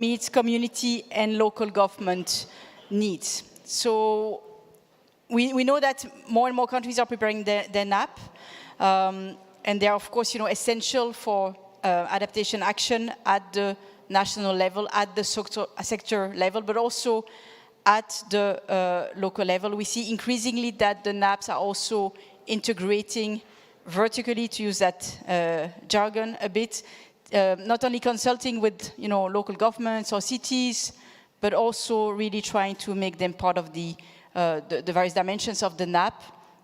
meets community and local government needs. So we know that more and more countries are preparing their NAP, and they are, of course, essential for adaptation action at the national level, at the sector level, but also at the local level. We see increasingly that the NAPs are also integrating vertically, to use that jargon a bit, not only consulting with local governments or cities, but also really trying to make them part of the various dimensions of the NAP,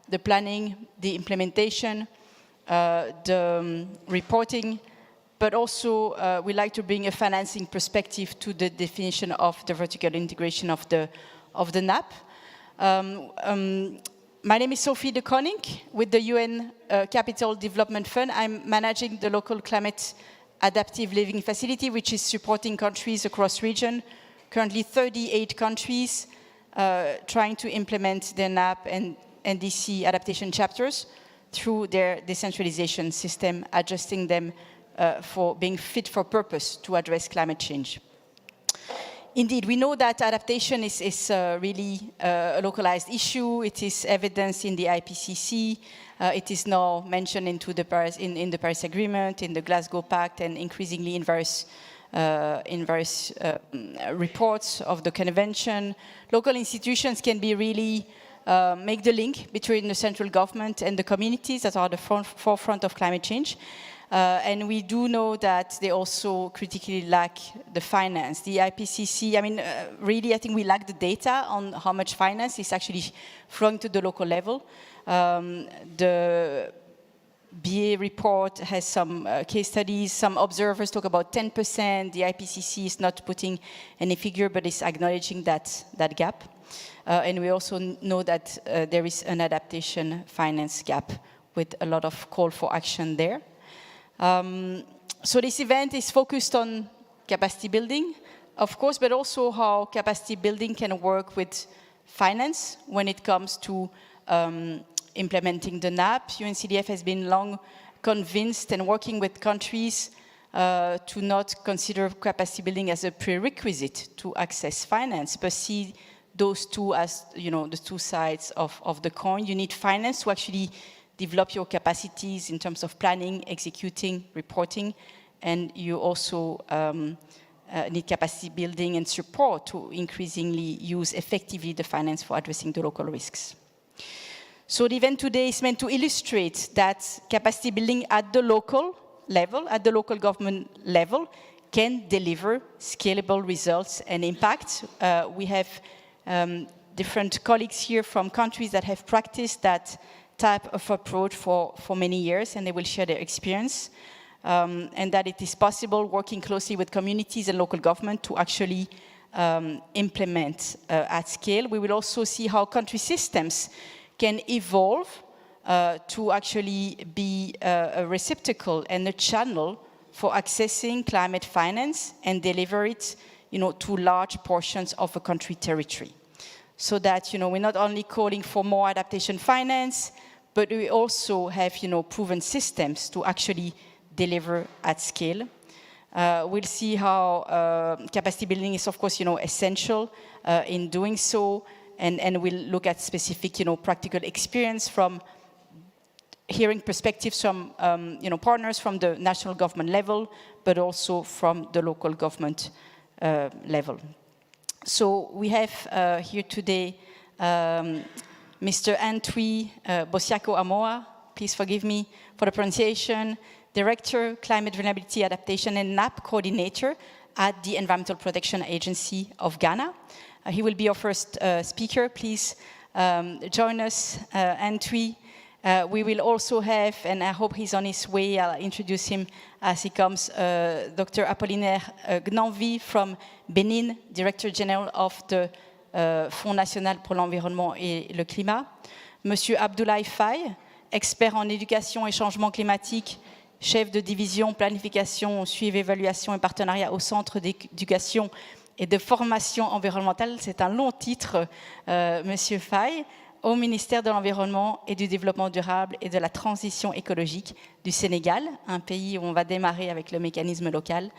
the planning, the implementation, the reporting, but also we like to bring a financing perspective to the definition of the vertical integration of the NAP. My name is Sophie de Koning with the UN Capital Development Fund. I'm managing the local climate adaptive living facility, which is supporting countries across region, currently 38 countries trying to implement their NAP and NDC adaptation chapters through their decentralization system, adjusting them for being fit for purpose to address climate change. Indeed, we know that adaptation is really a localized issue. It is evidenced in the IPCC. It is now mentioned into the in the Paris Agreement, in the Glasgow Pact, and increasingly in various reports of the convention. Local institutions can be really make the link between the central government and the communities that are at the forefront of climate change. And we do know that they also critically lack the finance. The IPCC, really, I think we lack the data on how much finance is actually flowing to the local level. The BA report has some case studies. Some observers talk about 10%. The IPCC is not putting any figure, but is acknowledging that gap. And we also know that there is an adaptation finance gap with a lot of call for action there. So this event is focused on capacity building, of course, but also how capacity building can work with finance when it comes to implementing the NAP. UNCDF has been long convinced and working with countries to not consider capacity building as a prerequisite to access finance, but see those two as, you know, the two sides of the coin. You need finance to actually develop your capacities in terms of planning, executing, reporting, and you also need capacity building and support to increasingly use effectively the finance for addressing the local risks. So the event today is meant to illustrate that capacity building at the local level, at the local government level, can deliver scalable results and impact. We have different colleagues here from countries that have practiced that type of approach for many years, and they will share their experience. And that it is possible working closely with communities and local government to actually implement at scale. We will also see how country systems can evolve to actually be a receptacle and a channel for accessing climate finance and deliver it, you know, to large portions of a country territory. So that, you know, we're not only calling for more adaptation finance, but we also have, you know, proven systems to actually deliver at scale. We'll see how capacity building is, of course, you know, essential in doing so, and we'll look at specific, you know, practical experience from hearing perspectives from, you know, partners from the national government level, but also from the local government level. So we have here today Mr. Antwi Bosiako Amoa, please forgive me for the pronunciation, Director, Climate Vulnerability Adaptation and NAP Coordinator at the Environmental Protection Agency of Ghana. He will be our first speaker. Please join us, Antwi. We will also have, and I hope he's on his way, I'll introduce him as he comes, Dr. Apollinaire Gnanvi from Benin, Director General of the Fonds National pour l'Environnement et le Climat. Monsieur Abdoulaye Faye, expert en éducation et changement climatique, chef de division planification, suivi, évaluation et partenariat au Centre d'éducation et de formation environnementale. C'est un long titre, Monsieur Faye, au ministère de l'Environnement et du Développement durable et de la transition écologique du Sénégal, un pays où on va démarrer avec le mécanisme local,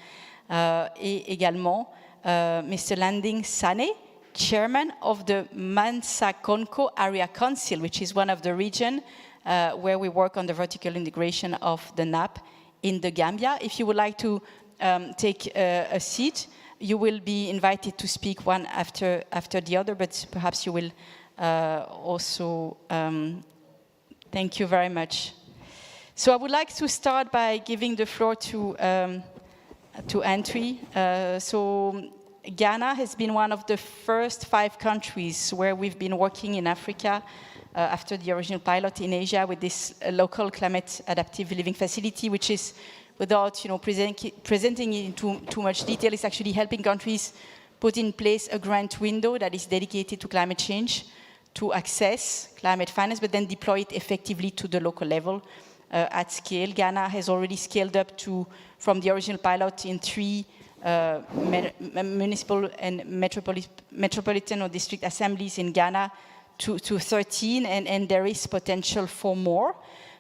et également Mr. Landing Sane, Chairman of the Mansa Konko Area Council, which is one of the regions where we work on the vertical integration of the NAP in the Gambia. If you would like to take a seat, you will be invited to speak one after the other, but perhaps you will also, thank you very much. So I would like to start by giving the floor to Antwi. So Ghana has been one of the first 5 countries where we've been working in Africa after the original pilot in Asia with this local climate adaptive living facility, which is, without, you know, presenting it in too much detail, is actually helping countries put in place a grant window that is dedicated to climate change, to access climate finance, but then deploy it effectively to the local level at scale. Ghana has already scaled up from the original pilot in 3 municipal and metropolitan or district assemblies in Ghana to 13, and there is potential for more.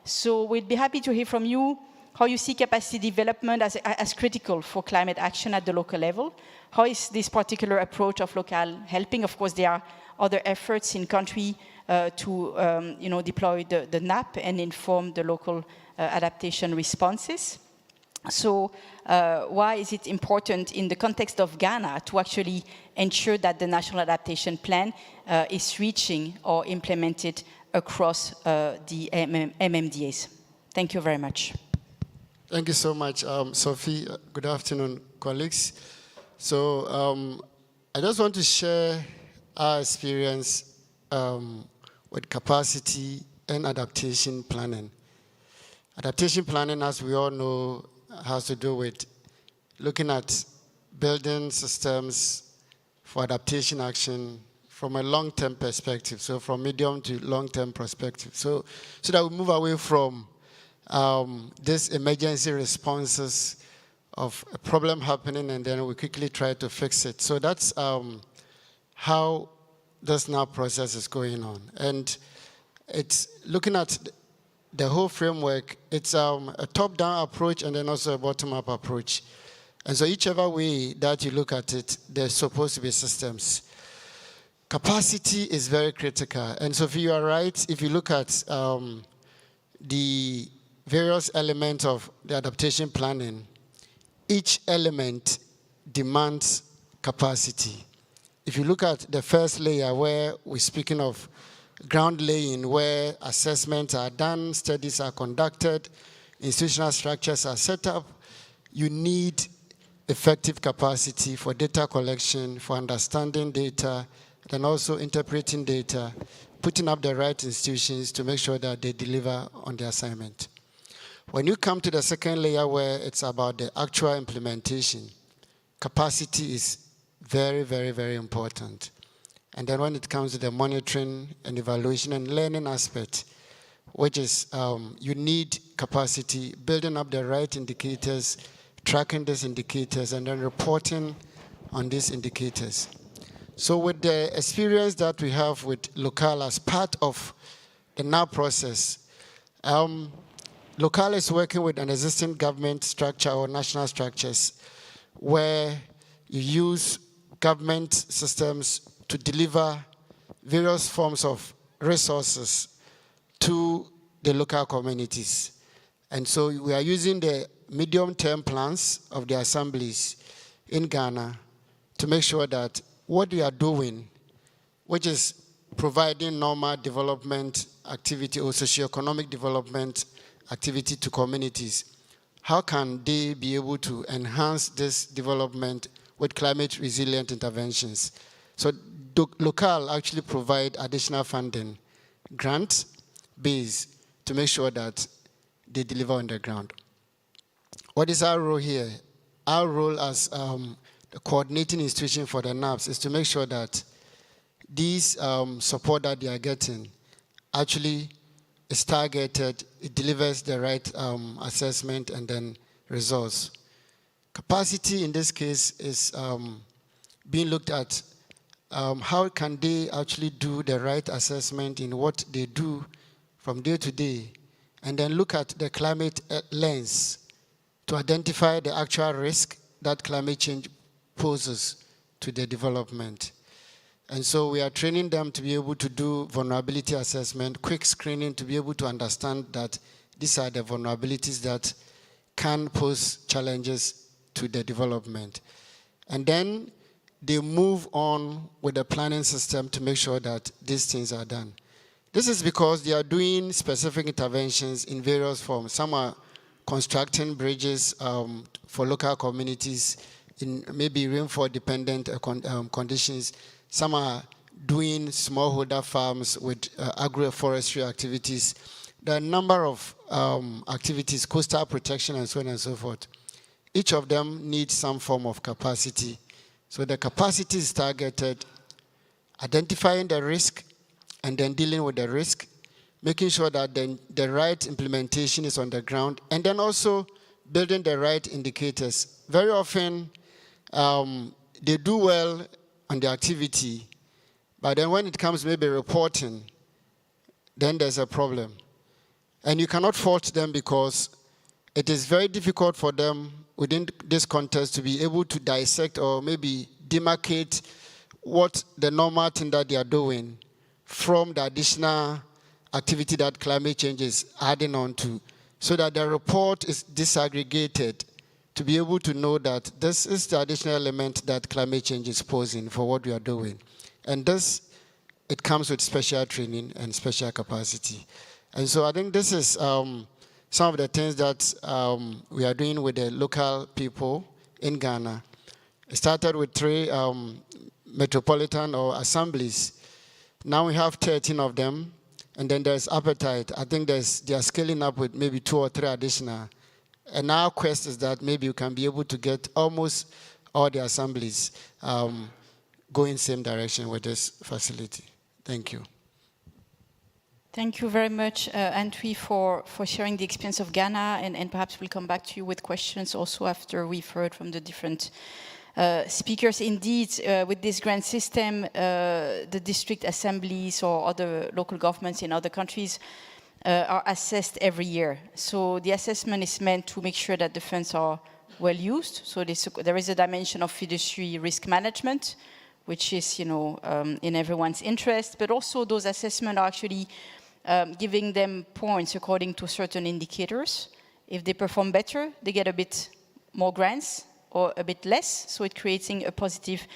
So we'd be happy to hear from you how you see capacity development as critical for climate action at the local level. How is this particular approach of local helping? Of course, there are other efforts in country to you know, deploy the NAP and inform the local adaptation responses. So why is it important in the context of Ghana to actually ensure that the National Adaptation Plan is reaching or implemented across the MMDAs? Thank you very much. Thank you so much, Sophie. Good afternoon, colleagues. So I just want to share our experience with capacity and adaptation planning. Adaptation planning, as we all know, has to do with looking at building systems for adaptation action from a long-term perspective, so from medium to long-term perspective. So that we move away from these emergency responses of a problem happening and then we quickly try to fix it. So that's how this now process is going on. And it's looking at the whole framework. It's a top-down approach and then also a bottom-up approach. And so whichever way that you look at it, there's supposed to be systems. Capacity is very critical. And so if you are right, if you look at the various elements of the adaptation planning, each element demands capacity. If you look at the first layer where we're speaking of ground laying, where assessments are done, studies are conducted, institutional structures are set up, you need effective capacity for data collection, for understanding data, and also interpreting data, putting up the right institutions to make sure that they deliver on the assignment. When you come to the second layer where it's about the actual implementation, capacity is very, very, very important. And then when it comes to the monitoring and evaluation and learning aspect, which is you need capacity, building up the right indicators, tracking these indicators, and then reporting on these indicators. So with the experience that we have with Local as part of the NAR process, Local is working with an existing government structure or national structures where you use government systems to deliver various forms of resources to the local communities. And so we are using the medium-term plans of the assemblies in Ghana to make sure that what we are doing, which is providing normal development activity or socioeconomic development activity to communities, how can they be able to enhance this development with climate resilient interventions? So Local actually provide additional funding, grant base, to make sure that they deliver on the ground. What is our role here? Our role as the coordinating institution for the NAPs is to make sure that these support that they are getting actually is targeted, it delivers the right assessment and then results. Capacity in this case is being looked at. How can they actually do the right assessment in what they do from day to day, and then look at the climate lens to identify the actual risk that climate change poses to the development. And so we are training them to be able to do vulnerability assessment, quick screening to be able to understand that these are the vulnerabilities that can pose challenges to the development. And then they move on with the planning system to make sure that these things are done. This is because they are doing specific interventions in various forms. Some are constructing bridges for local communities in maybe rainfall-dependent conditions. Some are doing smallholder farms with agroforestry activities. There are a number of activities, coastal protection and so on and so forth. Each of them needs some form of capacity. So the capacity is targeted, identifying the risk and then dealing with the risk, making sure that the right implementation is on the ground, and then also building the right indicators. Very often, they do well on the activity, but then when it comes maybe reporting, then there's a problem. And you cannot fault them because it is very difficult for them within this context to be able to dissect or maybe demarcate what the normal thing that they are doing from the additional activity that climate change is adding on to, so that the report is disaggregated to be able to know that this is the additional element that climate change is posing for what we are doing. And this, it comes with special training and special capacity. And so I think this is some of the things that we are doing with the local people in Ghana. It started with 3 metropolitan or assemblies. Now we have 13 of them, and then there's appetite. I think they are scaling up with maybe 2 or 3 additional. And our quest is that maybe you can be able to get almost all the assemblies going same direction with this facility. Thank you. Thank you very much, Antwi, for sharing the experience of Ghana, and perhaps we'll come back to you with questions also after we've heard from the different speakers. Indeed, with this grant system, the district assemblies or other local governments in other countries are assessed every year. So the assessment is meant to make sure that the funds are well used. So there is a dimension of fiduciary risk management, which is, in everyone's interest, but also those assessments are actually giving them points according to certain indicators. If they perform better, they get a bit more grants or a bit less, so it's creating a positive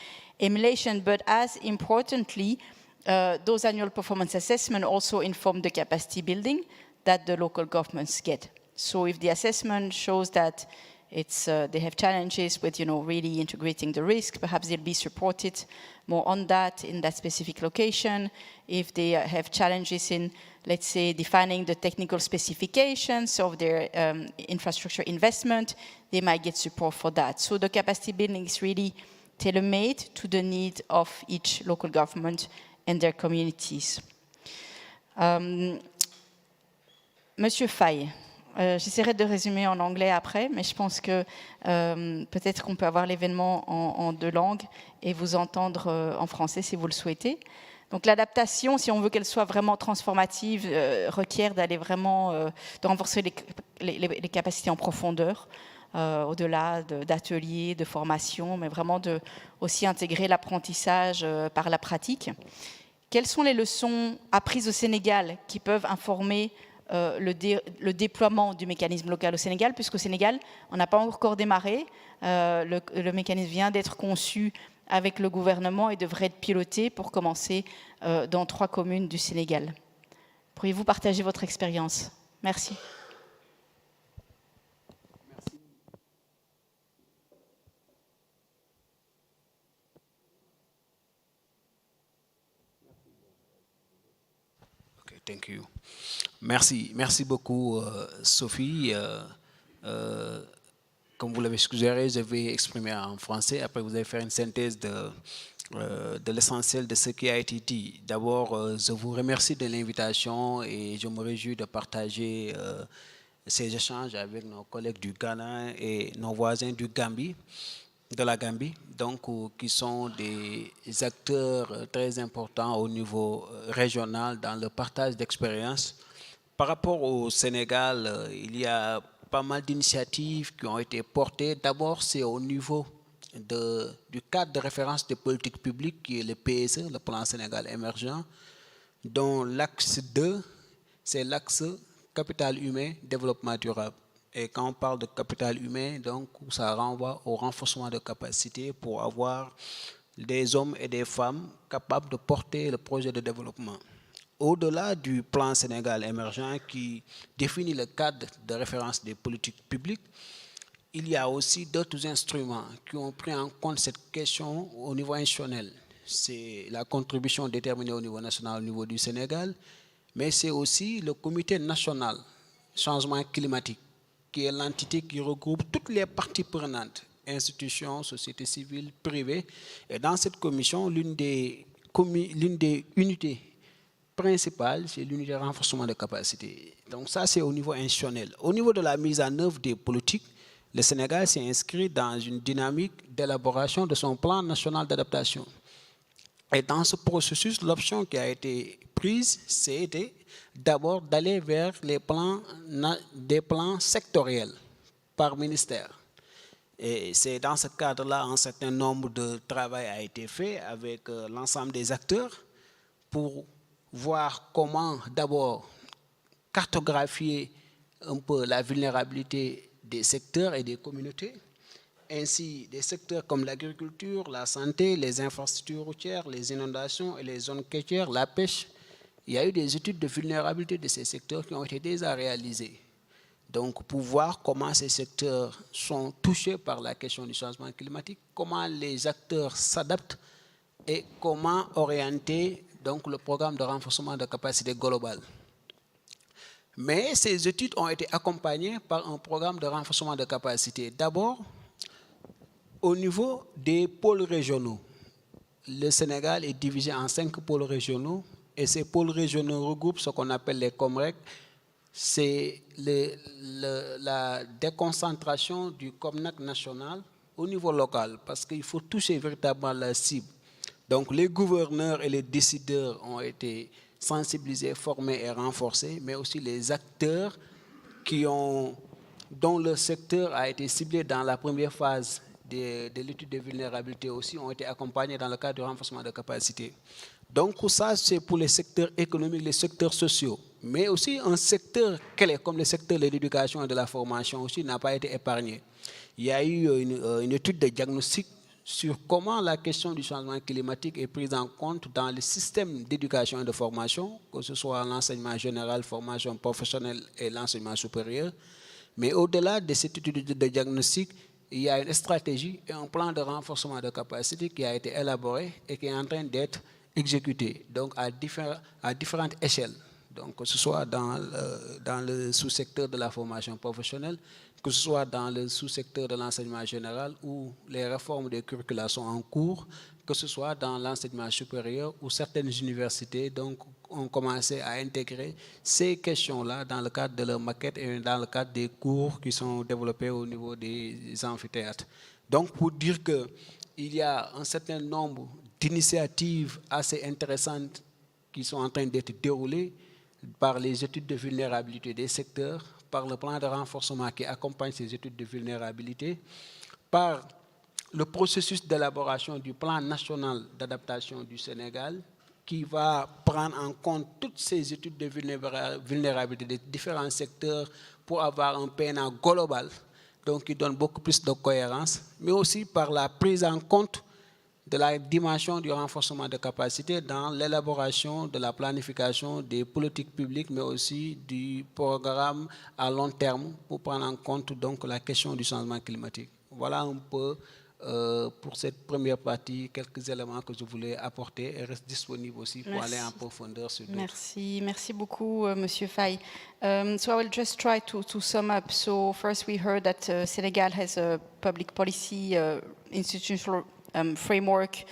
emulation. But as importantly, those annual performance assessments also inform the capacity building that the local governments get. So if the assessment shows that they have challenges with, really integrating the risk, perhaps they'll be supported more on that in that specific location. If they have challenges in, let's say, defining the technical specifications of their infrastructure investment, they might get support for that. So the capacity building is really tailor-made to the need of each local government and their communities. Monsieur Faye. J'essaierai de résumer en anglais après, mais je pense que peut-être qu'on peut avoir l'événement en 2 langues et vous entendre en français si vous le souhaitez. Donc l'adaptation, si on veut qu'elle soit vraiment transformative, requiert d'aller vraiment, de renforcer les capacités en profondeur, au-delà d'ateliers, de formation, mais vraiment de aussi intégrer l'apprentissage par la pratique. Quelles sont les leçons apprises au Sénégal qui peuvent informer le déploiement du mécanisme local au Sénégal, puisqu'au Sénégal, on n'a pas encore démarré. Le mécanisme vient d'être conçu avec le gouvernement et devrait être piloté pour commencer dans 3 communes du Sénégal. Pourriez-vous partager votre expérience? Merci. Okay, thank you. Merci beaucoup, Sophie. Comme vous l'avez suggéré, je vais exprimer en français. Après, vous allez faire une synthèse de l'essentiel de ce qui a été dit. D'abord, je vous remercie de l'invitation et je me réjouis de partager ces échanges avec nos collègues du Ghana et nos voisins de la Gambie, donc qui sont des acteurs très importants au niveau régional dans le partage d'expériences. Par rapport au Sénégal, il y a pas mal d'initiatives qui ont été portées. D'abord, c'est au niveau du cadre de référence des politiques publiques qui est le PSE, le plan Sénégal émergent, dont l'axe 2, c'est l'axe capital humain, développement durable. Et quand on parle de capital humain, donc ça renvoie au renforcement de capacités pour avoir des hommes et des femmes capables de porter le projet de développement. Au-delà du plan Sénégal émergent qui définit le cadre de référence des politiques publiques, il y a aussi d'autres instruments qui ont pris en compte cette question au niveau institutionnel. C'est la contribution déterminée au niveau national, au niveau du Sénégal, mais c'est aussi le comité national changement climatique, qui est l'entité qui regroupe toutes les parties prenantes, institutions, sociétés civiles, privées. Et dans cette commission, l'une des unités principales, c'est l'unité de renforcement de capacité. Donc ça, c'est au niveau institutionnel. Au niveau de la mise en œuvre des politiques, le Sénégal s'est inscrit dans une dynamique d'élaboration de son plan national d'adaptation. Et dans ce processus, l'option qui a été prise, c'était d'abord d'aller vers des plans sectoriels par ministère. Et c'est dans ce cadre-là, un certain nombre de travail a été fait avec l'ensemble des acteurs pour voir comment d'abord cartographier un peu la vulnérabilité des secteurs et des communautés, ainsi des secteurs comme l'agriculture, la santé, les infrastructures routières, les inondations et les zones côtières, la pêche. Il y a eu des études de vulnérabilité de ces secteurs qui ont été déjà réalisées. Donc, pour voir comment ces secteurs sont touchés par la question du changement climatique, comment les acteurs s'adaptent et comment orienter donc le programme de renforcement de capacité globale. Mais ces études ont été accompagnées par un programme de renforcement de capacité. D'abord, au niveau des pôles régionaux. Le Sénégal est divisé en 5 pôles régionaux et ces pôles régionaux regroupent ce qu'on appelle les COMREC. C'est la déconcentration du COMNAC national au niveau local parce qu'il faut toucher véritablement la cible. Donc les gouverneurs et les décideurs ont été sensibilisés, formés et renforcés, mais aussi les acteurs dont le secteur a été ciblé dans la première phase de l'étude de vulnérabilité aussi ont été accompagnés dans le cadre du renforcement de capacité. Donc ça, c'est pour les secteurs économiques, les secteurs sociaux. Mais aussi un secteur clé, comme le secteur de l'éducation et de la formation aussi, n'a pas été épargné. Il y a eu une étude de diagnostic sur comment la question du changement climatique est prise en compte dans le système d'éducation et de formation, que ce soit l'enseignement général, formation professionnelle et l'enseignement supérieur. Mais au-delà de cette étude de diagnostic, il y a une stratégie et un plan de renforcement de capacité qui a été élaboré et qui est en train d'être exécuté, donc à différentes échelles. Donc, que ce soit dans le sous-secteur de la formation professionnelle, que ce soit dans le sous-secteur de l'enseignement général où les réformes des curricula sont en cours, que ce soit dans l'enseignement supérieur où certaines universités donc, ont commencé à intégrer ces questions-là dans le cadre de leur maquette et dans le cadre des cours qui sont développés au niveau des amphithéâtres. Donc, pour dire qu'il y a un certain nombre d'initiatives assez intéressantes qui sont en train d'être déroulées par les études de vulnérabilité des secteurs, par le plan de renforcement qui accompagne ces études de vulnérabilité, par le processus d'élaboration du plan national d'adaptation du Sénégal, qui va prendre en compte toutes ces études de vulnérabilité des différents secteurs pour avoir un PNA global, donc qui donne beaucoup plus de cohérence, mais aussi par la prise en compte de la dimension du renforcement de capacité dans l'élaboration de la planification des politiques publiques, mais aussi du programme à long terme pour prendre en compte donc la question du changement climatique. Voilà un peu pour cette première partie quelques éléments que je voulais apporter et reste disponible aussi pour aller en profondeur sur d'autres. Merci beaucoup, Monsieur Faye. So I will just try to sum up. So first, we heard that Senegal has a public policy institutional framework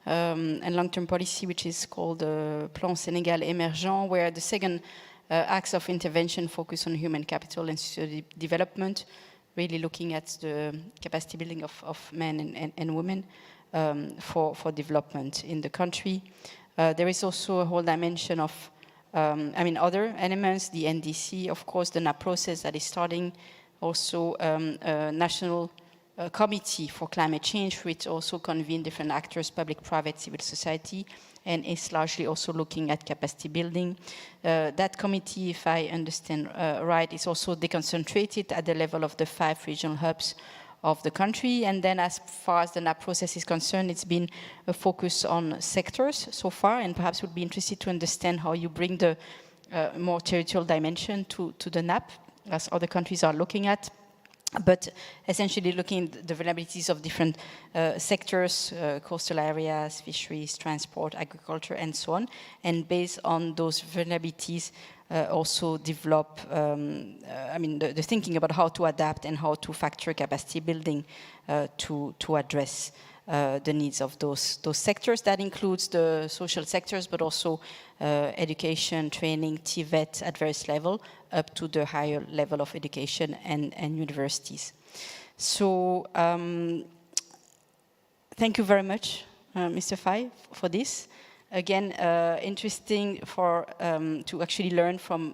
and long-term policy, which is called Plan Sénégal Émergent, where the second axe of intervention focus on human capital and social development, really looking at the capacity building of men and women for development in the country. There is also a whole dimension of, other elements, the NDC, of course, the NAP process that is starting, also a national committee for climate change, which also convene different actors, public, private, civil society, and is largely also looking at capacity building. That committee, if I understand right, is also deconcentrated at the level of the 5 regional hubs of the country. And then as far as the NAP process is concerned, it's been a focus on sectors so far, and perhaps would be interested to understand how you bring the more territorial dimension to the NAP, as other countries are looking at. But essentially looking at the vulnerabilities of different sectors, coastal areas, fisheries, transport, agriculture, and so on. And based on those vulnerabilities, also develop, the thinking about how to adapt and how to factor capacity building to address the needs of those sectors. That includes the social sectors, but also education, training, TVET at various levels, up to the higher level of education and universities. So thank you very much, Mr. Faye, for this. Again, interesting to actually learn from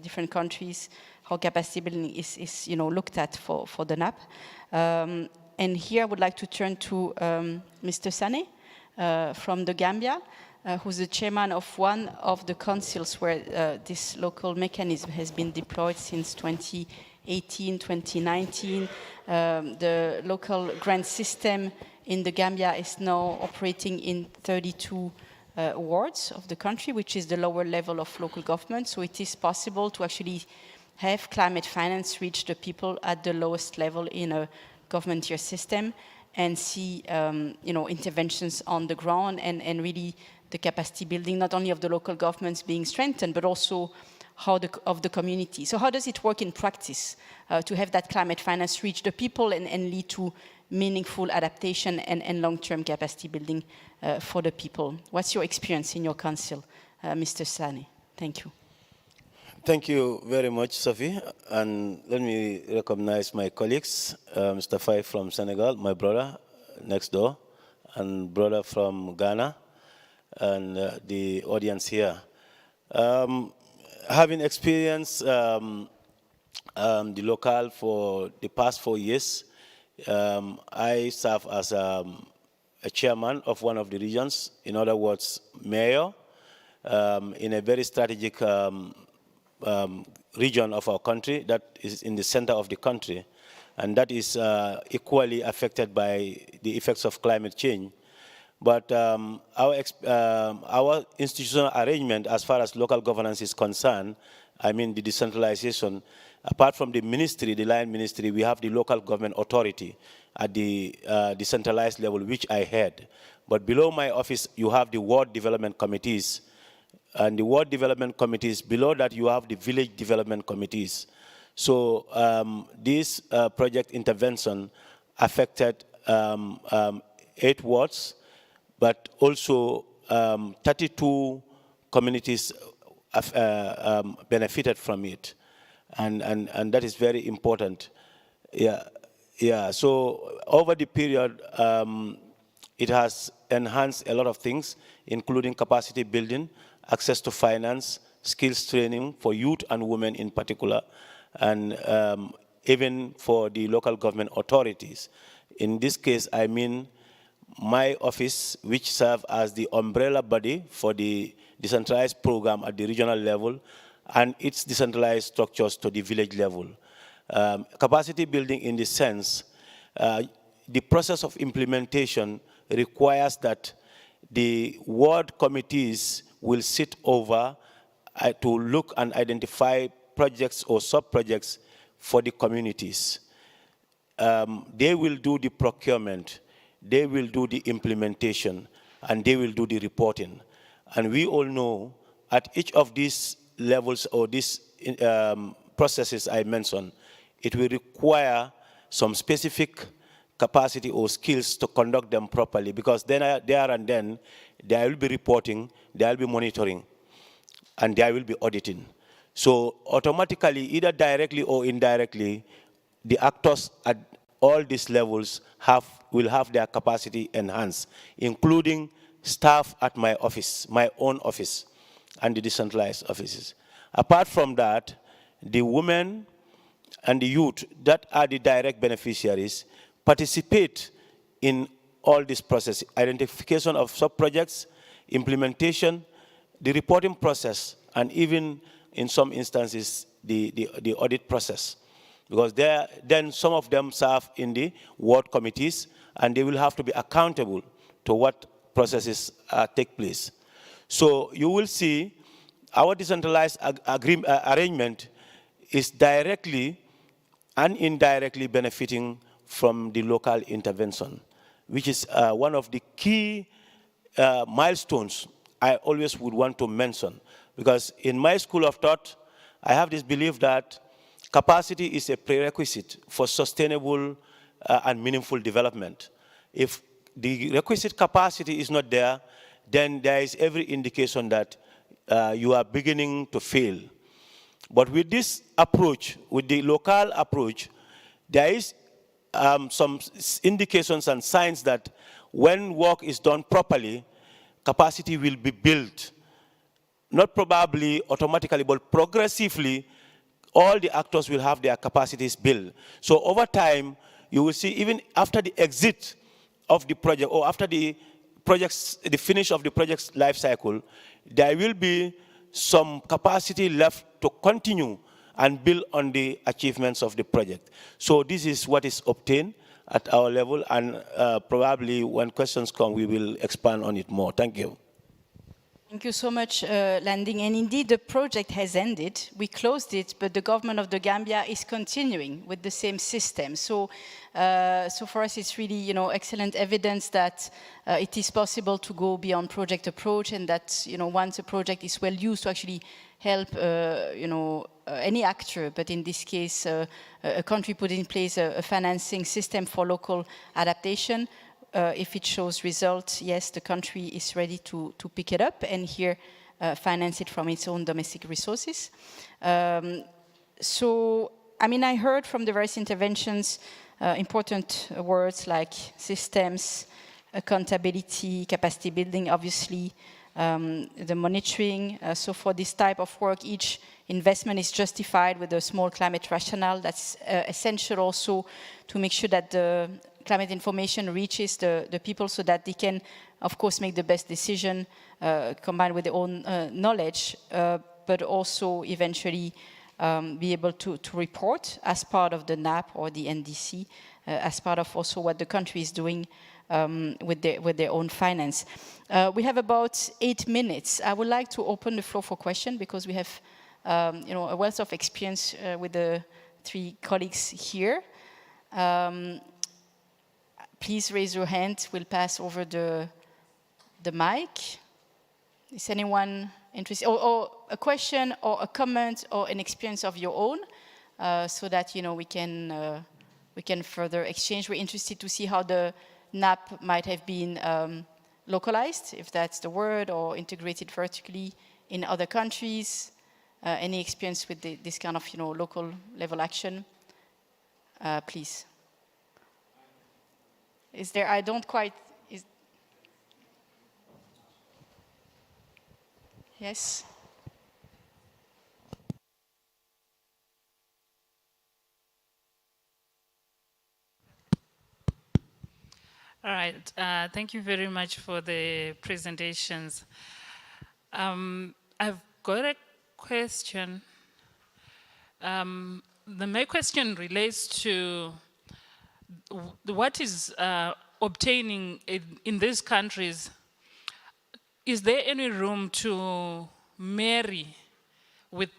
different countries how capacity building is looked at for the NAP. And here I would like to turn to Mr. Sane from the Gambia, who's the chairman of one of the councils where this local mechanism has been deployed since 2018, 2019. The local grant system in the Gambia is now operating in 32 wards of the country, which is the lower level of local government. So it is possible to actually have climate finance reach the people at the lowest level in a government tier system and see interventions on the ground and really the capacity building, not only of the local governments being strengthened, but also of the community. So how does it work in practice to have that climate finance reach the people and lead to meaningful adaptation and long-term capacity building for the people? What's your experience in your council, Mr. Sane? Thank you. Thank you very much, Sophie. And let me recognize my colleagues, Mr. Faye from Senegal, my brother next door, and brother from Ghana, and the audience here. Having experienced the local for the past 4 years, I serve as a chairman of one of the regions, in other words, mayor, in a very strategic region of our country that is in the center of the country, and that is equally affected by the effects of climate change. But our institutional arrangement as far as local governance is concerned, I mean the decentralization, apart from the ministry, the line ministry, we have the local government authority at the decentralized level, which I head. But below my office, you have the ward development committees. And the ward development committees, below that you have the village development committees. So this project intervention affected 8 wards, but also 32 communities benefited from it. And that is very important. Yeah. So over the period, it has enhanced a lot of things, including capacity building, access to finance, skills training for youth and women in particular, and even for the local government authorities. In this case, I mean my office, which serves as the umbrella body for the decentralized program at the regional level, and its decentralized structures to the village level. Capacity building in the sense, the process of implementation requires that the ward committees will sit over to look and identify projects or sub-projects for the communities. They will do the procurement, they will do the implementation, and they will do the reporting. And we all know at each of these levels or these processes I mentioned, it will require some specific capacity or skills to conduct them properly, because then there and then there will be reporting, there will be monitoring, and there will be auditing. So automatically, either directly or indirectly, the actors at all these levels will have their capacity enhanced, including staff at my office, my own office, and the decentralized offices. Apart from that, the women and the youth that are the direct beneficiaries participate in all this process, identification of sub-projects, implementation, the reporting process, and even in some instances, the audit process. Because then some of them serve in the ward committees, and they will have to be accountable to what processes take place. So you will see our decentralized arrangement is directly and indirectly benefiting from the local intervention, which is one of the key milestones I always would want to mention. Because in my school of thought, I have this belief that capacity is a prerequisite for sustainable and meaningful development. If the requisite capacity is not there, then there is every indication that you are beginning to fail. But with this approach, with the local approach, there is some indications and signs that when work is done properly, capacity will be built. Not probably automatically, but progressively, all the actors will have their capacities built. So over time, you will see even after the exit of the project or after the finish of the project's life cycle, there will be some capacity left to continue and build on the achievements of the project. So this is what is obtained at our level, and probably when questions come, we will expand on it more. Thank you. Thank you so much, Landing. And indeed, the project has ended. We closed it, but the government of the Gambia is continuing with the same system. So, so for us, it's really, excellent evidence that it is possible to go beyond project approach, and that, once a project is well used to actually help, any actor, but in this case, a country put in place a financing system for local adaptation. If it shows results, yes, the country is ready to pick it up and here finance it from its own domestic resources. So, I mean, I heard from the various interventions important words like systems, accountability, capacity building, obviously, the monitoring. So for this type of work, each investment is justified with a small climate rationale. That's essential also to make sure that the climate information reaches the people so that they can, of course, make the best decision combined with their own knowledge, but also eventually be able to report as part of the NAP or the NDC, as part of also what the country is doing with their own finance. We have about 8 minutes. I would like to open the floor for questions because we have a wealth of experience with the 3 colleagues here. Please raise your hand. We'll pass over the mic. Is anyone interested? Or a question or a comment or an experience of your own so that, we can further exchange. We're interested to see how the NAP might have been localized, if that's the word, or integrated vertically in other countries. Any experience with this kind of, local level action? Please. Is there, I don't quite, yes? All right, thank you very much for the presentations. I've got a question. My question relates to what is obtaining in these countries. Is there any room to marry with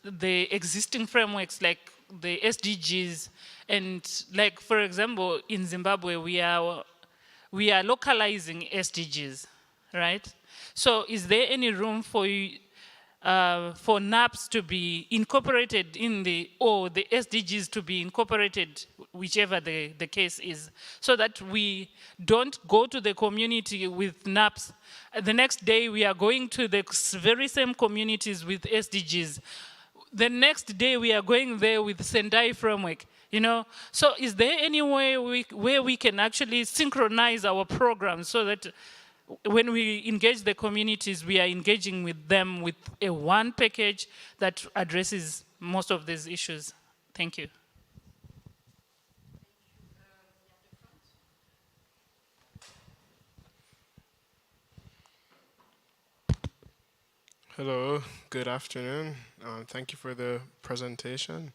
the existing frameworks like the SDGs? And like, for example, in Zimbabwe, we are localizing SDGs, right? So is there any room for NAPs to be incorporated or the SDGs to be incorporated, whichever the case is, so that we don't go to the community with NAPs. The next day we are going to the very same communities with SDGs. The next day we are going there with Sendai framework, So is there any way where we can actually synchronize our programs so that when we engage the communities, we are engaging with them with a one package that addresses most of these issues? Thank you. Hello, good afternoon. Thank you for the presentation.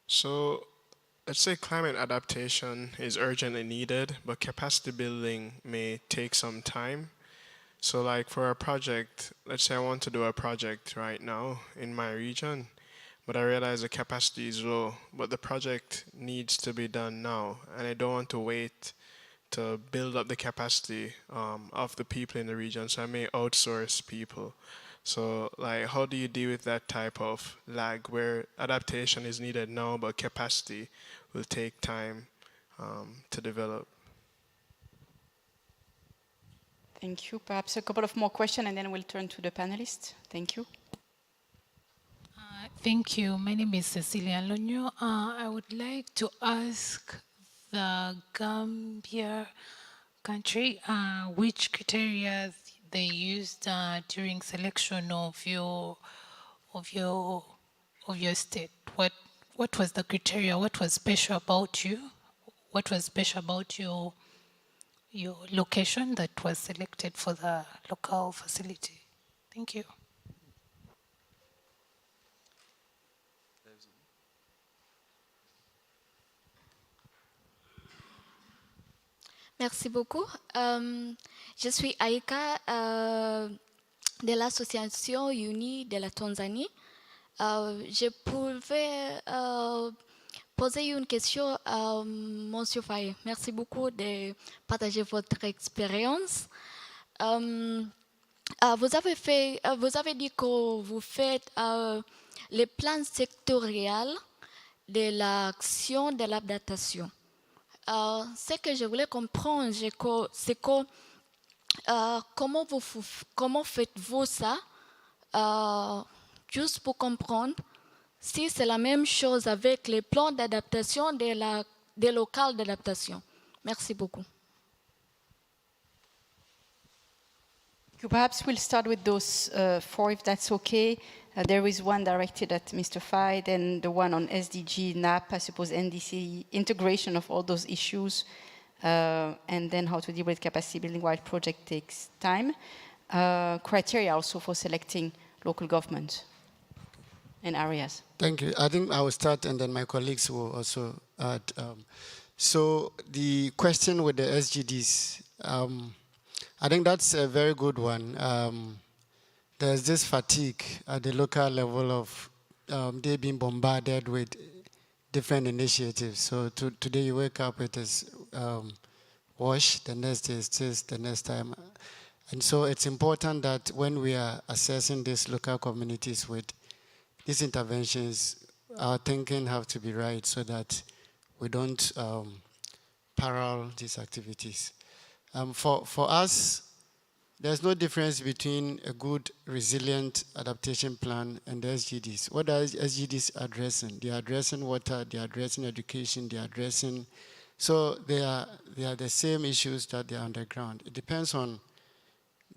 So let's say climate adaptation is urgently needed, but capacity building may take some time. So like for a project, let's say I want to do a project right now in my region, but I realize the capacity is low, but the project needs to be done now, and I don't want to wait to build up the capacity of the people in the region, so I may outsource people. So like, how do you deal with that type of lag where adaptation is needed now, but capacity will take time to develop? Thank you. Perhaps a couple of more questions and then we'll turn to the panelists. Thank you. Thank you. My name is Cecilia Lonyo. I would like to ask the Gambia country which criteria they used during selection of your state. What was the criteria? What was special about you? What was special about your location that was selected for the local facility? Thank you. Merci beaucoup. Je suis Aïka de l'Association Unie de la Tanzanie. Je pouvais poser une question à Monsieur Faye. Merci beaucoup de partager votre expérience. Vous avez dit que vous faites les plans sectoriels de l'action de l'adaptation. Ce que je voulais comprendre, c'est que comment faites-vous ça, juste pour comprendre si c'est la même chose avec les plans d'adaptation des locales d'adaptation. Merci beaucoup. Perhaps we'll start with those four, if that's okay. There is one directed at Mr. Faye, then the one on SDG, NAP, I suppose NDC, integration of all those issues, and then how to deal with capacity building while project takes time. Criteria also for selecting local government and areas. Thank you. I think I will start and then my colleagues will also add. So the question with the SGDs, I think that's a very good one. There's this fatigue at the local level of they being bombarded with different initiatives. So today you wake up, it is wash, the next day is this, the next time. And so it's important that when we are assessing these local communities with these interventions, our thinking have to be right so that we don't parallel these activities. For us, there's no difference between a good, resilient adaptation plan and the SGDs. What are SGDs addressing? They are addressing water, they are addressing education, they are addressing, so they are the same issues that they are on the ground. It depends on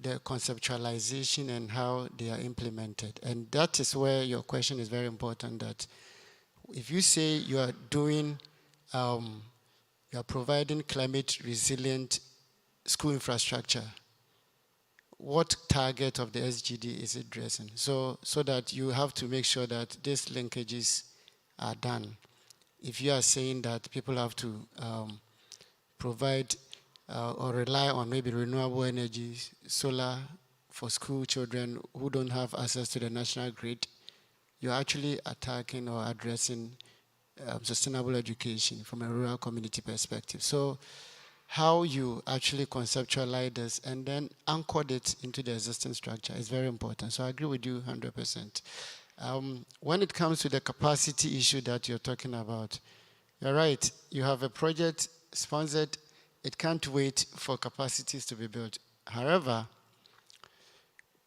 the conceptualization and how they are implemented. And that is where your question is very important, that if you say you are doing, you are providing climate resilient school infrastructure, what target of the SGD is it addressing? So that you have to make sure that these linkages are done. If you are saying that people have to provide or rely on maybe renewable energy, solar for school children who don't have access to the national grid, you're actually attacking or addressing sustainable education from a rural community perspective. So how you actually conceptualize this and then anchored it into the existing structure is very important. So I agree with you 100%. When it comes to the capacity issue that you're talking about, you're right. You have a project sponsored. It can't wait for capacities to be built. However,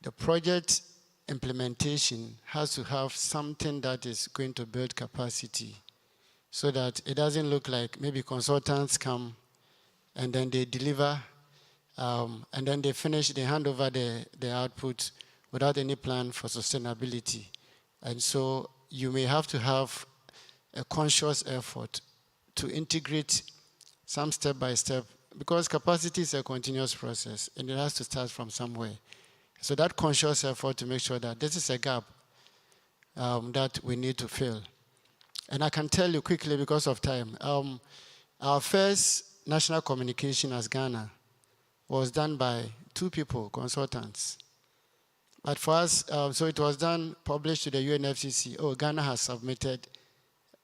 the project implementation has to have something that is going to build capacity so that it doesn't look like maybe consultants come and then they deliver, and then they finish, they hand over the output without any plan for sustainability. And so you may have to have a conscious effort to integrate some step by step, because capacity is a continuous process and it has to start from somewhere. So that conscious effort to make sure that this is a gap that we need to fill. And I can tell you quickly because of time, our first national communication as Ghana was done by 2 people, consultants. But for us, so it was done, published to the UNFCCC. Oh, Ghana has submitted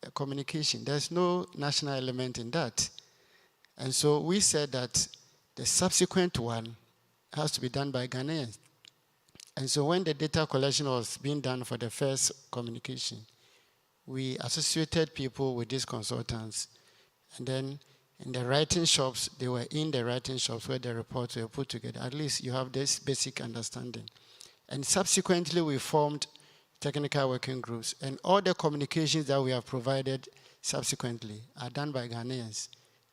a communication. There's no national element in that. And so we said that the subsequent one has to be done by Ghanaians. And so when the data collection was being done for the first communication, we associated people with these consultants. And then in the writing shops, they were in the writing shops where the reports were put together. At least you have this basic understanding. And subsequently, we formed technical working groups. And all the communications that we have provided subsequently are done by Ghanaians.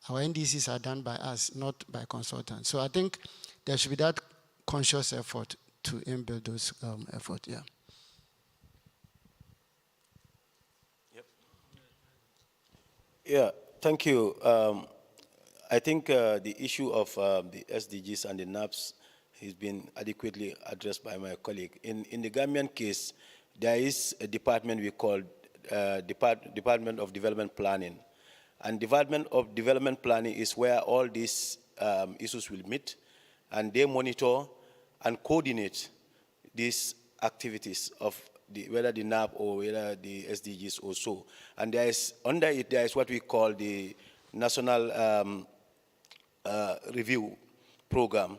Our NDCs are done by us, not by consultants. So I think there should be that conscious effort to inbuild those efforts, yeah. Yep. Yeah, thank you. I think the issue of the SDGs and the NAPs has been adequately addressed by my colleague. In the Gambian case, there is a department we call Department of Development Planning. And development planning is where all these issues will meet, and they monitor and coordinate these activities of whether the NAP or whether the SDGs or so. And there is, under it, there is what we call the National Review Program.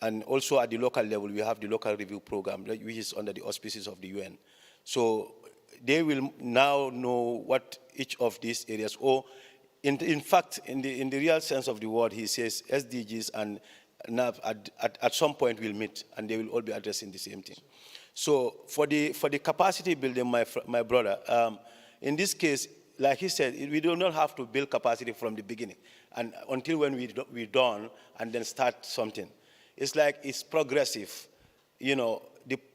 And also at the local level, we have the local review program, which is under the auspices of the UN. So they will now know what each of these areas, or in fact, in the real sense of the word, he says SDGs and NAP at some point will meet, and they will all be addressing the same thing. So for the capacity building, my brother, in this case, like he said, we do not have to build capacity from the beginning, and until when we're done and then start something. It's like it's progressive. You know,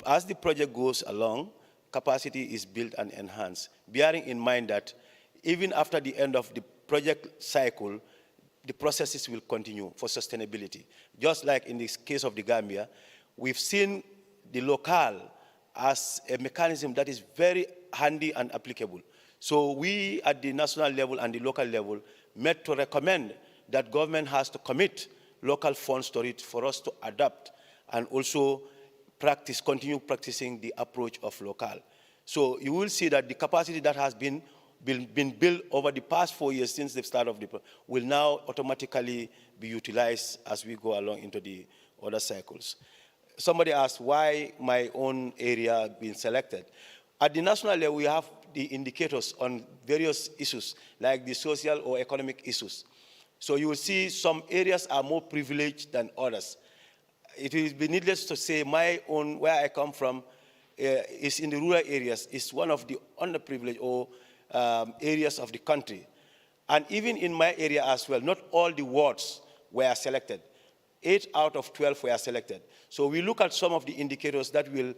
as the project goes along, capacity is built and enhanced, bearing in mind that even after the end of the project cycle, the processes will continue for sustainability. Just like in this case of the Gambia, we've seen the local as a mechanism that is very handy and applicable. So we at the national level and the local level met to recommend that government has to commit local funds to it for us to adapt and also continue practicing the approach of local. So you will see that the capacity that has been built over the past 4 years since the start of the project will now automatically be utilized as we go along into the other cycles. Somebody asked why my own area being selected. At the national level, we have the indicators on various issues, like the social or economic issues. So you will see some areas are more privileged than others. It will be needless to say my own, where I come from, is in the rural areas, is one of the underprivileged or areas of the country. And even in my area as well, not all the wards were selected. 8 out of 12 were selected. So we look at some of the indicators that will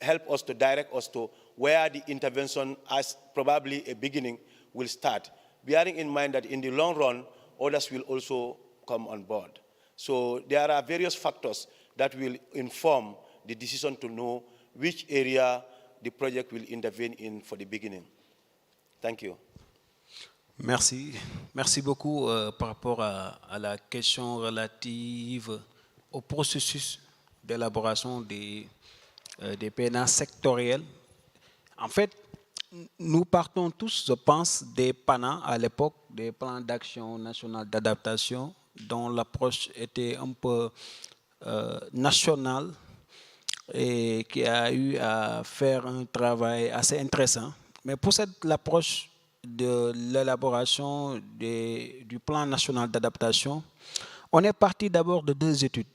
help us to direct us to where the intervention as probably a beginning will start, bearing in mind that in the long run, others will also come on board. So there are various factors that will inform the decision to know which area the project will intervene in for the beginning. Thank you. Merci. Merci beaucoup par rapport à la question relative au processus d'élaboration des PNA sectoriels. En fait, nous partons tous, je pense, des PANA à l'époque, des plans d'action national d'adaptation, dont l'approche était un peu nationale et qui a eu à faire un travail assez intéressant. Mais pour l'approche de l'élaboration du plan national d'adaptation, on est parti d'abord de 2 études.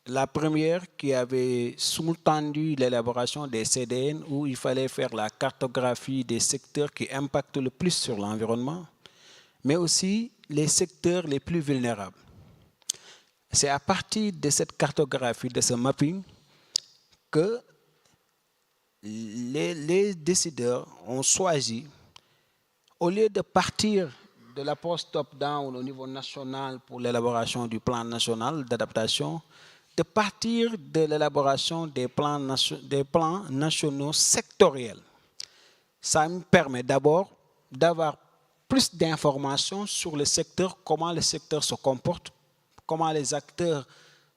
La première qui avait sous-tendu l'élaboration des CDN où il fallait faire la cartographie des secteurs qui impactent le plus sur l'environnement, mais aussi les secteurs les plus vulnérables. C'est à partir de cette cartographie, de ce mapping, que les décideurs ont choisi, au lieu de partir de l'approche top-down au niveau national pour l'élaboration du plan national d'adaptation, de partir de l'élaboration des plans nationaux sectoriels. Ça me permet d'abord d'avoir plus d'informations sur le secteur, comment le secteur se comporte, comment les acteurs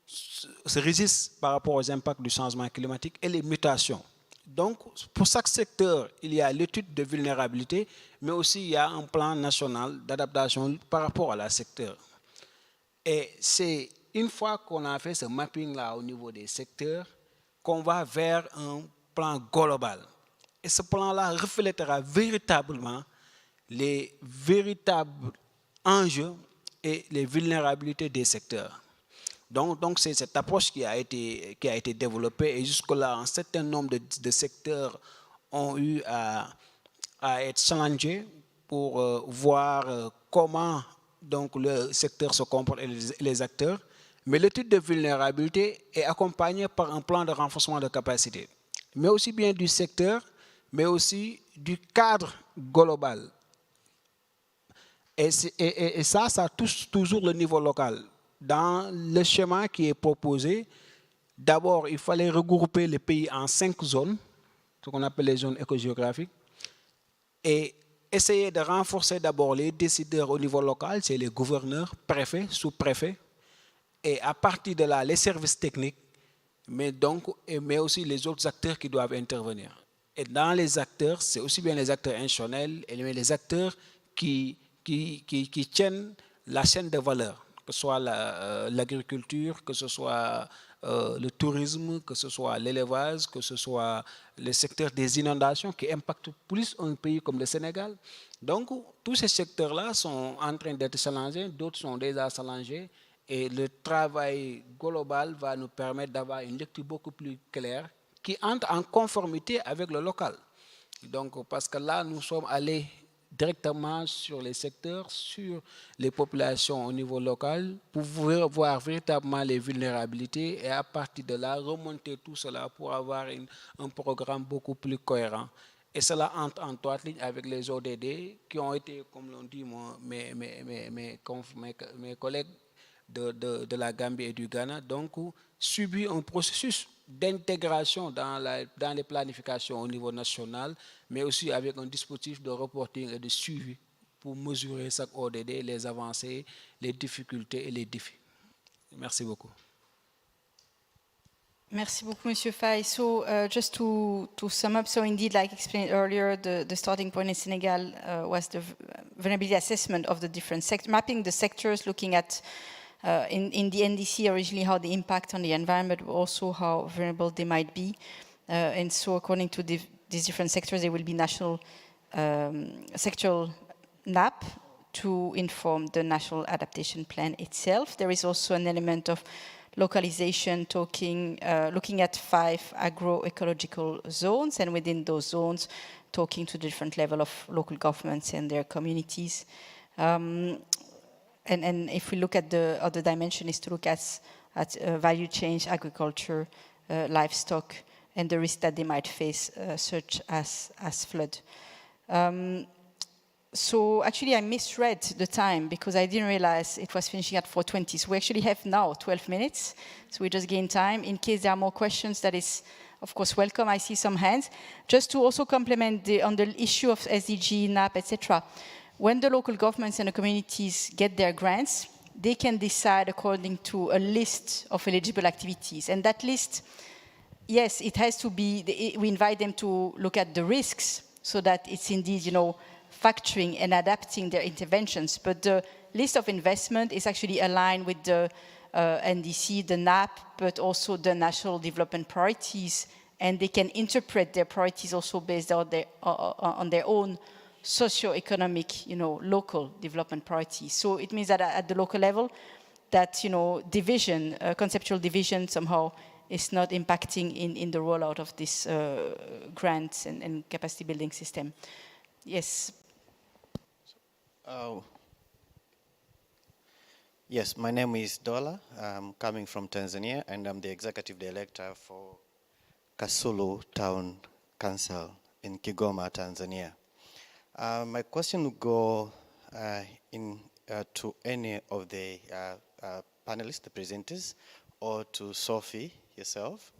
se résistent par rapport aux impacts du changement climatique et les mutations. Donc, pour chaque secteur, il y a l'étude de vulnérabilité, mais aussi il y a un plan national d'adaptation par rapport à la secteur. Et c'est une fois qu'on a fait ce mapping-là au niveau des secteurs, qu'on va vers un plan global. Et ce plan-là reflètera véritablement les véritables enjeux et les vulnérabilités des secteurs. Donc c'est cette approche qui a été développée et jusque-là, un certain nombre de secteurs ont eu à être challengés pour voir comment donc, le secteur se comporte et les acteurs. Mais l'étude de vulnérabilité est accompagnée par un plan de renforcement de capacité, mais aussi bien du secteur, mais aussi du cadre global. Et ça touche toujours le niveau local. Dans le schéma qui est proposé, d'abord, il fallait regrouper les pays en 5 zones, ce qu'on appelle les zones écogéographiques. Et essayer de renforcer d'abord les décideurs au niveau local, c'est les gouverneurs, préfets, sous-préfets, et à partir de là, les services techniques, mais aussi les autres acteurs qui doivent intervenir. Et dans les acteurs, c'est aussi bien les acteurs institutionnels, mais les acteurs qui tiennent la chaîne de valeur, que ce soit l'agriculture, que ce soit le tourisme, que ce soit l'élevage, que ce soit le secteur des inondations qui impactent plus un pays comme le Sénégal. Donc, tous ces secteurs-là sont en train d'être challengés, d'autres sont déjà challengés, et le travail global va nous permettre d'avoir une lecture beaucoup plus claire qui entre en conformité avec le local. Donc, parce que là, nous sommes allés directement sur les secteurs, sur les populations au niveau local, pour voir véritablement les vulnérabilités et à partir de là, remonter tout cela pour avoir un programme beaucoup plus cohérent. Et cela entre en droite ligne avec les ODD qui ont été, comme l'ont dit mes collègues de la Gambie et du Ghana, donc subi un processus d'intégration dans les planifications au niveau national, mais aussi avec un dispositif de reporting et de suivi pour mesurer chaque ODD, les avancées, les difficultés et les défis. Merci beaucoup. Merci beaucoup, Monsieur Faye. So just to sum up, so indeed, like explained earlier, the starting point in Senegal was the vulnerability assessment of the different sectors, mapping the sectors, looking at in the NDC originally how the impact on the environment, but also how vulnerable they might be. And so according to these different sectors, there will be national sectoral NAP to inform the national adaptation plan itself. There is also an element of localization, looking at 5 agroecological zones, and within those zones, talking to the different level of local governments and their communities. And if we look at the other dimension, is to look at value chain, agriculture, livestock, and the risk that they might face, such as flood. So actually I misread the time because I didn't realize it was finishing at 4:20. So we actually have now 12 minutes. So we just gain time. In case there are more questions, that is, of course, welcome. I see some hands. Just to also complement on the issue of SDG, NAP, etc. When the local governments and the communities get their grants, they can decide according to a list of eligible activities. And that list, yes, it has to be, we invite them to look at the risks so that it's indeed, factoring and adapting their interventions. But the list of investment is actually aligned with the NDC, the NAP, but also the national development priorities. And they can interpret their priorities also based on their own socio-economic, local development priorities. So it means that at the local level, that, division, conceptual division somehow is not impacting in the rollout of this grants and capacity building system. Yes. Yes, my name is Dola. I'm coming from Tanzania, and I'm the executive director for Kasulu Town Council in Kigoma, Tanzania. My question would go to any of the panelists, the presenters, or to Sophie yourself.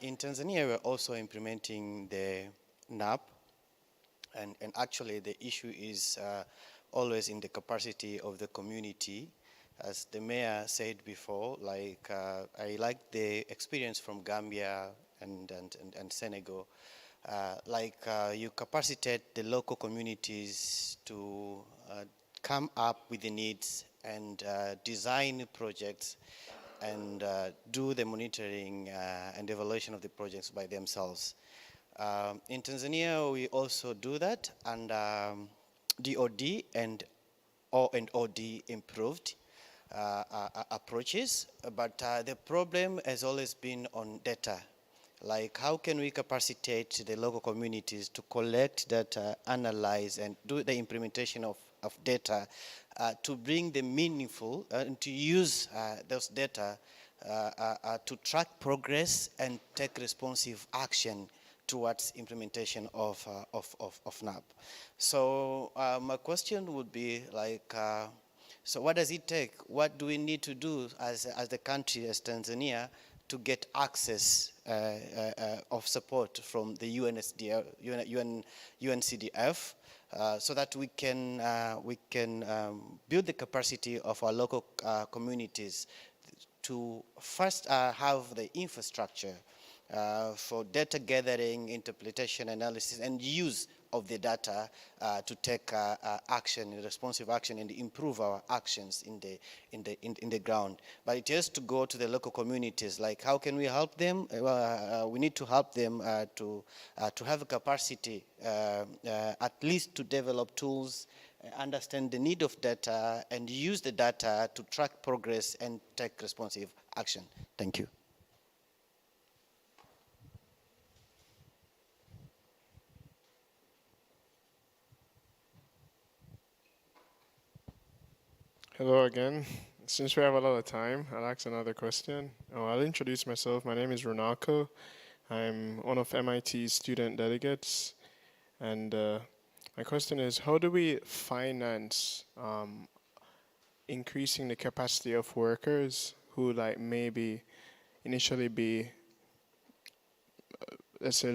In Tanzania, we're also implementing the NAP, and actually the issue is always in the capacity of the community. As the mayor said before, I like the experience from Gambia and Senegal. You capacitate the local communities to come up with the needs and design projects and do the monitoring and evaluation of the projects by themselves. In Tanzania, we also do that, and DOD and OD improved approaches, but the problem has always been on data. Like, how can we capacitate the local communities to collect data, analyze, and do the implementation of data to bring the meaningful and to use those data to track progress and take responsive action towards implementation of NAP. So my question would be so what does it take? What do we need to do as the country, as Tanzania, to get access of support from the UNCDF so that we can build the capacity of our local communities to first have the infrastructure for data gathering, interpretation, analysis, and use of the data to take action, responsive action, and improve our actions in the ground. But it has to go to the local communities. Like, how can we help them? We need to help them to have a capacity, at least to develop tools, understand the need of data, and use the data to track progress and take responsive action. Thank you. Hello again. Since we have a lot of time, I'll ask another question. I'll introduce myself. My name is Ronaldo. I'm one of MIT's student delegates. And my question is, how do we finance increasing the capacity of workers who maybe initially be, let's say,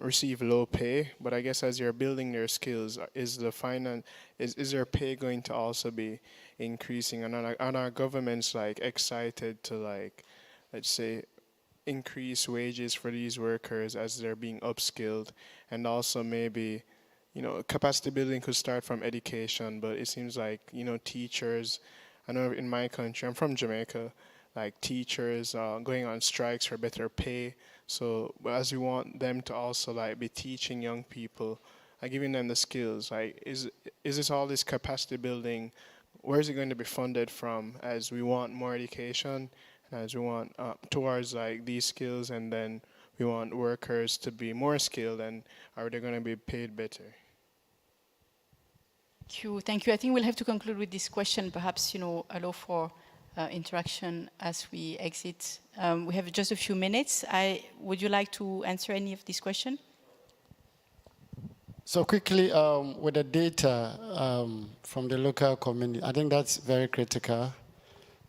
receive low pay, but I guess as you're building their skills, is their pay going to also be increasing? And are our governments excited to let's say, increase wages for these workers as they're being upskilled? And also maybe, capacity building could start from education, but it seems like, teachers, I know in my country, I'm from Jamaica, teachers going on strikes for better pay. So as we want them to also be teaching young people, giving them the skills, is this all this capacity building, where is it going to be funded from, as we want more education, as we want towards these skills, and then we want workers to be more skilled, and are they going to be paid better? Thank you. I think we'll have to conclude with this question, perhaps, allow for interaction as we exit. We have just a few minutes. Would you like to answer any of these questions? So quickly, with the data from the local community, I think that's very critical.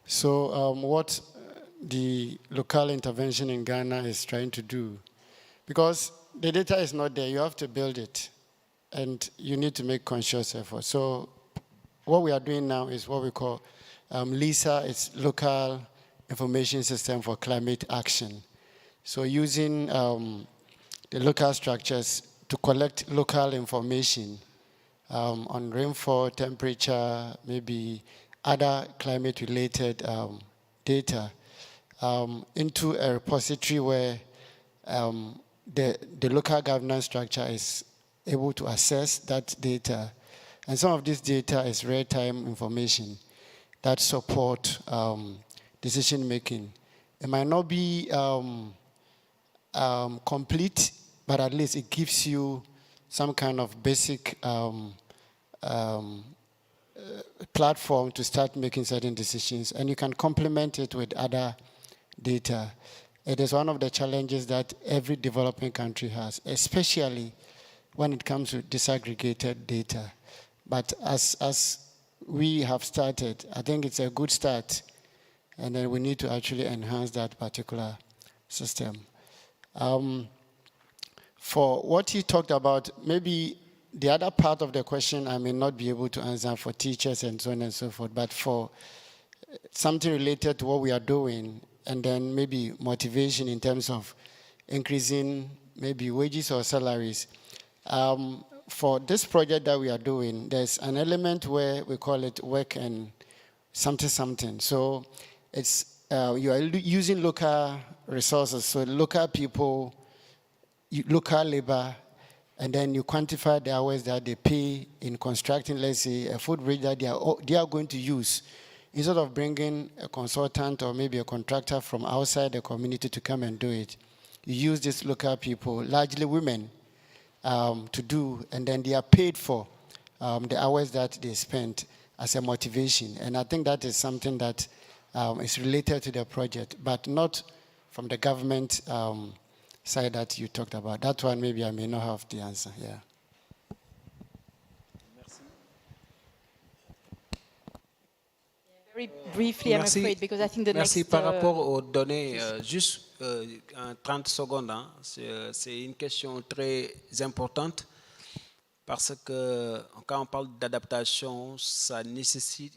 So what the local intervention in Ghana is trying to do, because the data is not there, you have to build it, and you need to make conscious effort. So what we are doing now is what we call LISA, it's Local Information System for Climate Action. So using the local structures to collect local information on rainfall, temperature, maybe other climate-related data into a repository where the local governance structure is able to access that data. And some of this data is real-time information that support decision making. It might not be complete, but at least it gives you some kind of basic platform to start making certain decisions, and you can complement it with other data. It is one of the challenges that every developing country has, especially when it comes to disaggregated data. But as we have started, I think it's a good start, and then we need to actually enhance that particular system. For what you talked about, maybe the other part of the question I may not be able to answer for teachers and so on and so forth, but for something related to what we are doing, and then maybe motivation in terms of increasing maybe wages or salaries. For this project that we are doing, there's an element where we call it work and something. So it's you are using local resources, so local people, local labor, and then you quantify the hours that they pay in constructing, let's say, a food bridge that they are going to use. Instead of bringing a consultant or maybe a contractor from outside the community to come and do it, you use these local people, largely women, to do, and then they are paid for the hours that they spent as a motivation. And I think that is something that is related to the project, but not from the government side that you talked about. That one maybe I may not have the answer. Yeah. Very briefly, I'm Merci. afraid, because I think the Merci. next... Par rapport aux données, juste en 30 secondes, hein, c'est une question très importante parce que quand on parle d'adaptation, ça nécessite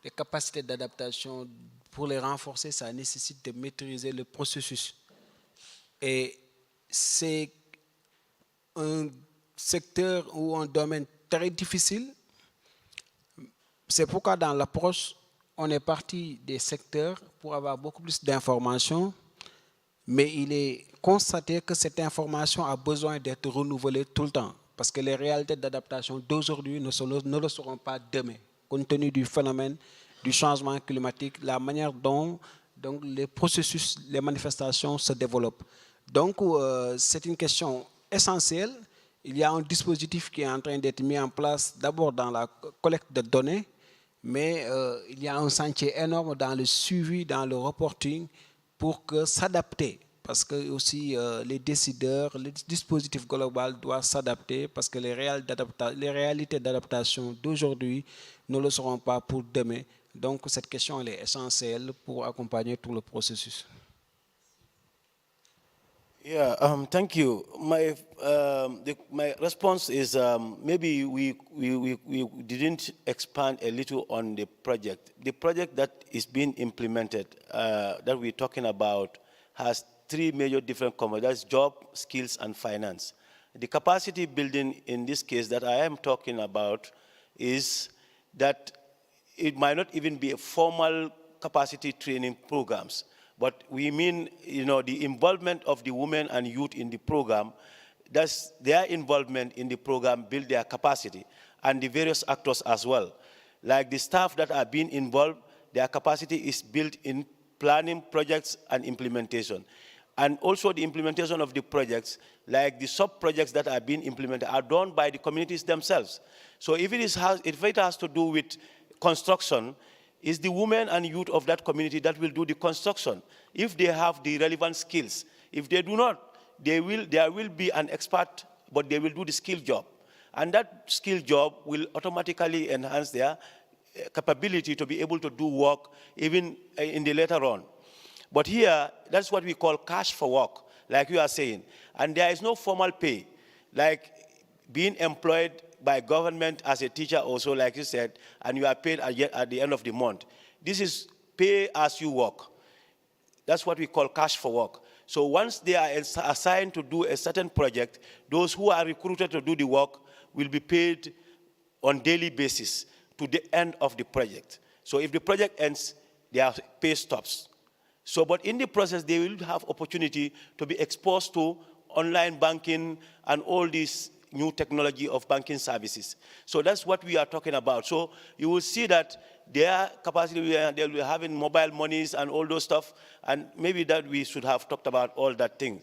des capacités d'adaptation. Pour les renforcer, ça nécessite de maîtriser le processus. Et c'est un secteur ou un domaine très difficile. C'est pourquoi dans l'approche, on est parti des secteurs pour avoir beaucoup plus d'informations, mais il est constaté que cette information a besoin d'être renouvelée tout le temps, parce que les réalités d'adaptation d'aujourd'hui ne le seront pas demain, compte tenu du phénomène du changement climatique, la manière dont donc, les processus, les manifestations se développent. Donc, c'est une question essentielle. Il y a un dispositif qui est en train d'être mis en place, d'abord dans la collecte de données, mais il y a un chantier énorme dans le suivi, dans le reporting, pour que s'adapter, parce que aussi les décideurs, le dispositif global doit s'adapter, parce que les réalités d'adaptation d'aujourd'hui ne le seront pas pour demain. Donc cette question elle est essentielle pour accompagner tout le processus. Yeah, thank you. My response is maybe we didn't expand a little on the project. The project that is being implemented, that we're talking about, has three major different components. That's job, skills, and finance. The capacity building in this case that I am talking about is that it might not even be a formal capacity training programs. But we mean, the involvement of the women and youth in the program, that's their involvement in the program build their capacity, and the various actors as well. Like the staff that are being involved, their capacity is built in planning projects and implementation. And also the implementation of the projects, like the sub-projects that are being implemented, are done by the communities themselves. So if it has to do with construction, it's the women and youth of that community that will do the construction, if they have the relevant skills. If they do not, there will be an expert, but they will do the skill job. And that skill job will automatically enhance their capability to be able to do work even in the later on. But here, that's what we call cash for work, like you are saying. And there is no formal pay, like being employed by government as a teacher also, like you said, and you are paid at the end of the month. This is pay as you work. That's what we call cash for work. So once they are assigned to do a certain project, those who are recruited to do the work will be paid on daily basis to the end of the project. So if the project ends, their pay stops. So, but in the process, they will have opportunity to be exposed to online banking and all these new technology of banking services. So that's what we are talking about. So you will see that their capacity, they'll be having mobile monies and all those stuff, and maybe that we should have talked about all that thing.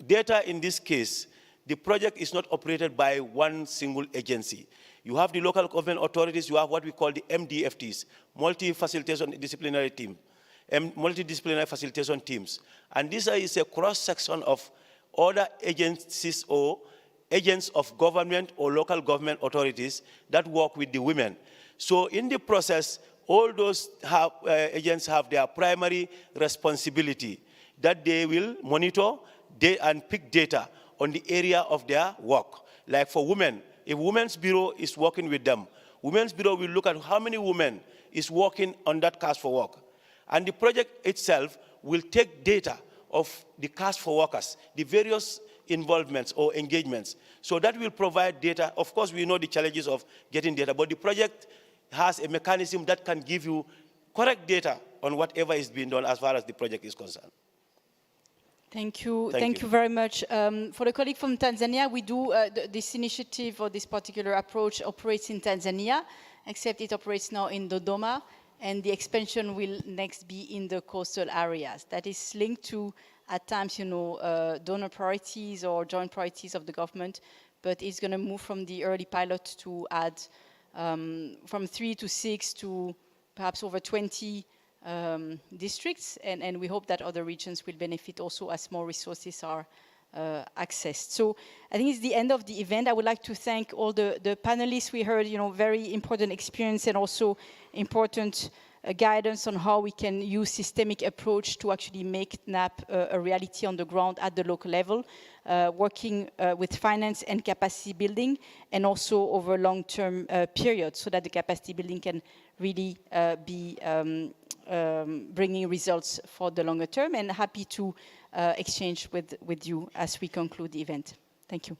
Data in this case, the project is not operated by one single agency. You have the local government authorities, you have what we call the MDFTs, multi-facilitation disciplinary team, multidisciplinary facilitation teams. And this is a cross-section of other agencies or agents of government or local government authorities that work with the women. So in the process, all those agents have their primary responsibility that they will monitor and pick data on the area of their work. Like for women, if Women's Bureau is working with them, Women's Bureau will look at how many women is working on that cash for work. And the project itself will take data of the cash for workers, the various involvements or engagements. So that will provide data. Of course, we know the challenges of getting data, but the project has a mechanism that can give you correct data on whatever is being done as far as the project is concerned. Thank you. Thank you very much. For the colleague from Tanzania, we do, this initiative or this particular approach operates in Tanzania, except it operates now in Dodoma, and the expansion will next be in the coastal areas. That is linked to, at times, donor priorities or joint priorities of the government, but it's going to move from the early pilot to add from 3 to 6 to perhaps over 20 districts, and we hope that other regions will benefit also as more resources are accessed. So I think it's the end of the event. I would like to thank all the panelists. We heard, very important experience and also important guidance on how we can use systemic approach to actually make NAP a reality on the ground at the local level, working with finance and capacity building, and also over long-term periods, so that the capacity building can really be bringing results for the longer term. And happy to exchange with you as we conclude the event. Thank you.